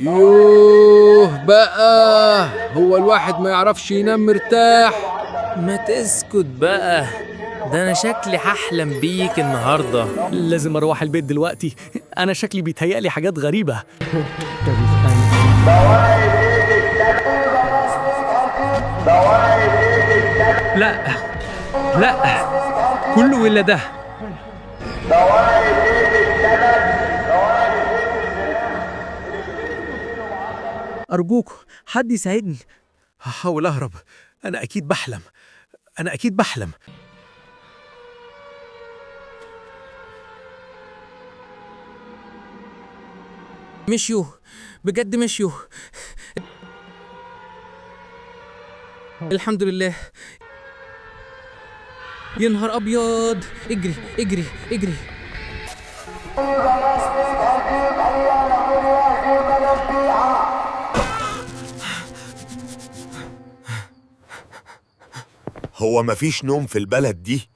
يوه بقى، هو الواحد ما يعرفش ينام مرتاح؟ ما تسكت بقى، ده أنا شكلي هحلم بيك النهاردة. لازم اروح البيت دلوقتي، انا شكلي بيتهيألي حاجات غريبة. لا لا، كله إلا ده. ارجوك حد يساعدني، هحاول اهرب. انا اكيد بحلم، انا اكيد بحلم. مشيوا، بجد مشيوا. الحمد لله. يا نهار أبيض، اجري اجري اجري. هو مفيش نوم في البلد دي؟